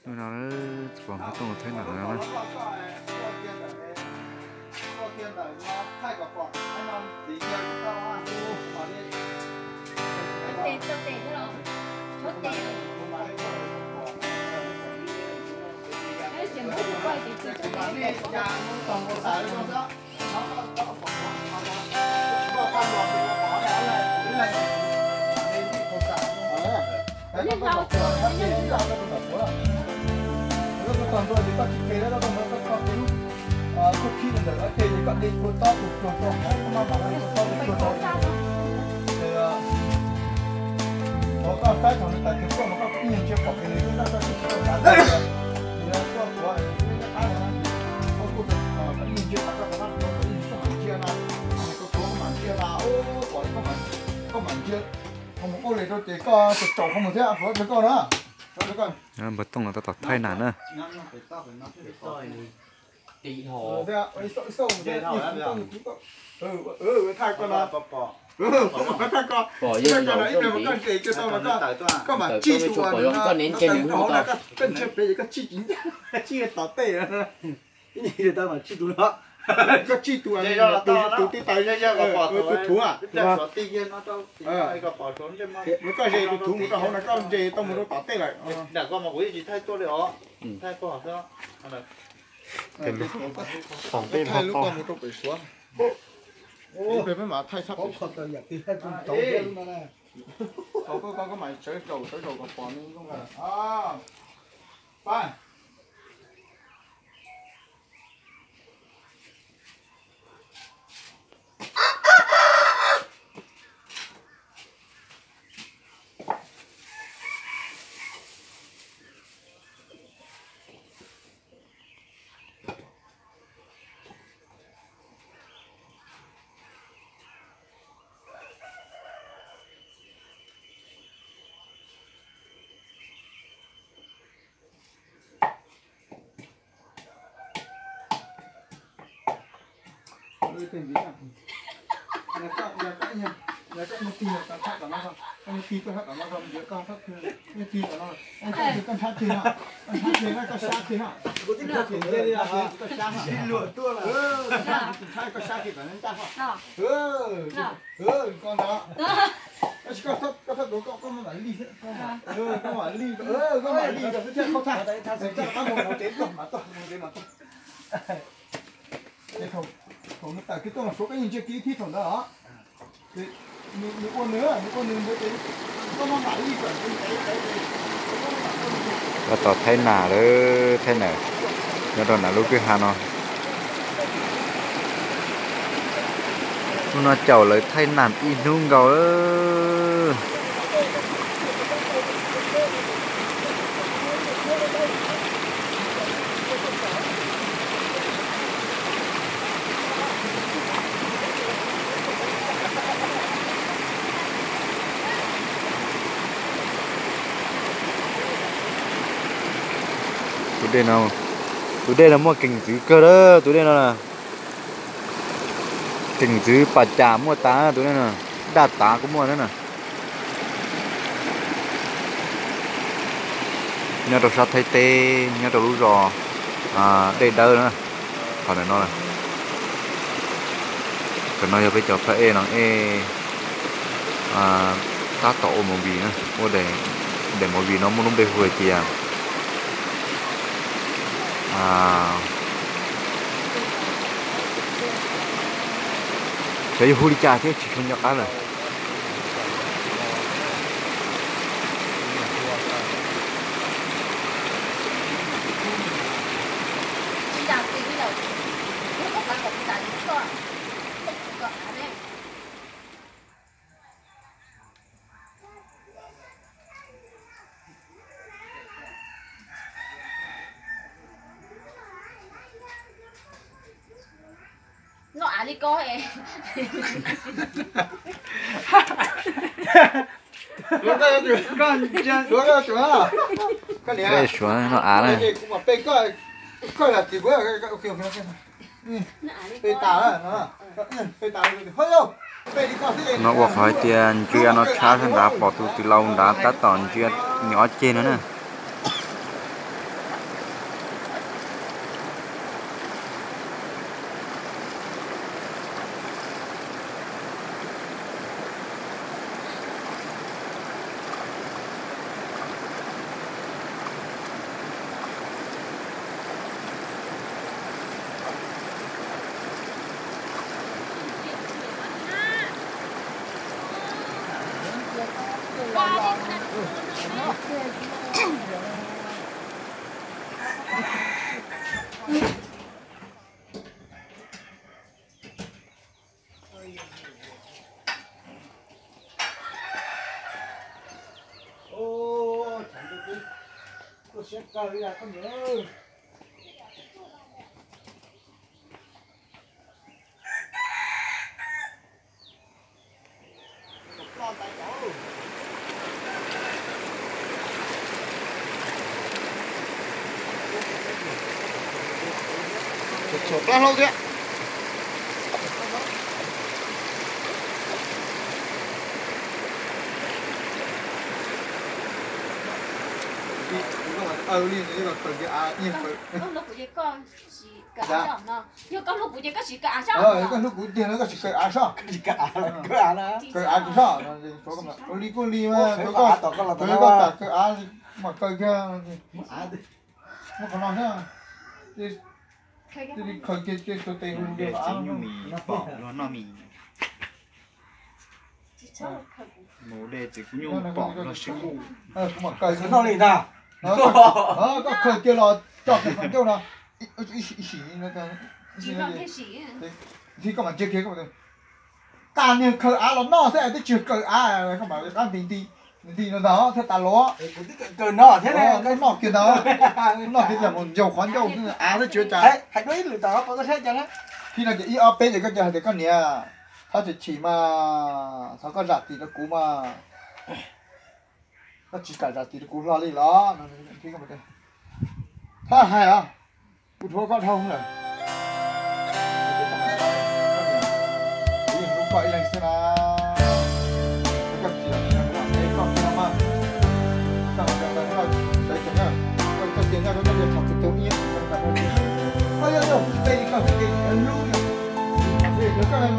nó còn cái tông thấy nặng lắm á. Còn rồi thì các chị kế đó còn nó có cái cookie mình để ở đây thì các đi cuốn to cục chuột to không mà bảo là to đi cuốn to thì nó có cái thằng này tại cái nó có nhiều chiếc cọc cái này nó có cái bán thì nó có của cái ai nó có cục có nhiều chiếc cọc nó có nhiều cái chia nào có số mà chia nào có có mảnh chia không có này đâu thì có chậu không một thế có cái con đó bật tông là tao thay nản nữa. Tỷ hồ. Thay con là thay con. Bỏ vô nó có mà chi chuột nó nến trên những nó là cái chép đấy cái chi chính chi tao tê cái gì người ta mà chi tụi nó cái chi tụi này tụi tí tay ra bỏ tụi thú à tự nhiên nó đâu thì có bỏ trốn chứ mà nó có gì tụi thú một cái hôm nay có gì tao muốn nó tao tê lại đã có một cái gì thay tôi đấy ó thay tôi hả sao phòng bên thay lúc con một trong bị xuống ô về mấy mà thay sắp có tờ nhật thì thay trong tàu bên luôn này có mày sới đầu còn bỏ nữa không à ba tên gì à? Nhà các một tí là thắt cả nó không? Anh tí có thắt cả nó không? Giữa con thắt kia, cái tí cả nó. Anh thắt con thắt thế nào? Anh thắt thế nào? Con sát thế nào? Có tí thắt thế này là con sát hả? Đi lụa tua là. Thắt con sát thì phải nên ta hả? Con đó. Con thắt đồ con mà ly thế. Con mà ly. Con mà ly rồi thế không thắt. Thắt nó một đến mà to, một to. Đây không. Còn tại cái tông số cái nhìn chưa kỹ thì thằng đó thì những con nữa mới đến có nó lại đi cả Và tao thay nả đó thay nả nó đó là lúc thứ hai nó chầu lấy thay nản in hung gấu tụi đây là mua kính dữ cơ đó tụi đây là kính dữ bà chả mua tá tụi đây là đa tá cũng mua nữa nè nhớ đồ sát thay tê nhớ đồ lú rò đây đỡ nữa còn này nó này còn nó giờ phải cho phải nó tá tổ một vì nữa mua để một vì nó muốn bê hồi kìa Saya huli cah thế chỉ không nhọc á rồi. nó đi coi em Cái xuống nó á này. Coi là chỉ bữa ok Nó buộc phải tiền chưa nó chả thằng đã bỏ từ lâu đã tắt tòn chưa nhỏ trên nữa nè. Ô, chẳng được đi. Tôi sẽ cờ đi là con nhớ. Chụp ra lâu thế. Liên đấy là phần cái yên phần. Lúc của cái con chỉ cả sao nó, nhưng con lúc của cái chỉ cả sao. Cái lúc cuối tiền nó có chỉ cái áo sao? Chỉ cả đó. Cái áo cũng sao? Nó có cái mà con ly mà có cả cái áo mà cái kia nó còn nói nữa. Thì khởi cái số tiền không được áo nó bỏ nó mì. Nó để chỉ cũng nhung bỏ nó xíu. Mà cái Nó đi ra. Có khởi kia là cho cái con kêu là xỉ nó chỉ làm thế xỉ. thì các bạn chưa kia các bạn càng nhiều khởi áo nó sẽ tới trượt khởi áo các bạn đang tí nó đó theo ta ló Cờ nó thế này. cái nọ kia đó nó thì là một dầu khoán dầu áo nó chưa trả Hãy đối lửa tao có thế cho nó. khi nào cái IOP thì các nhà thì các nhà它chỉ mà它có rạt thì nó cú mà nó chỉ cả rạt thì nó cú lo đi đó nó thì các bạn thấy它hay à cú thua con thông rồi lúc vậy là xem là các chị là cái con kia mà tao là nó đấy cái này cái tiền ra nó được học từ tiếng Anh thôi đây có cái lưu này thì nó có là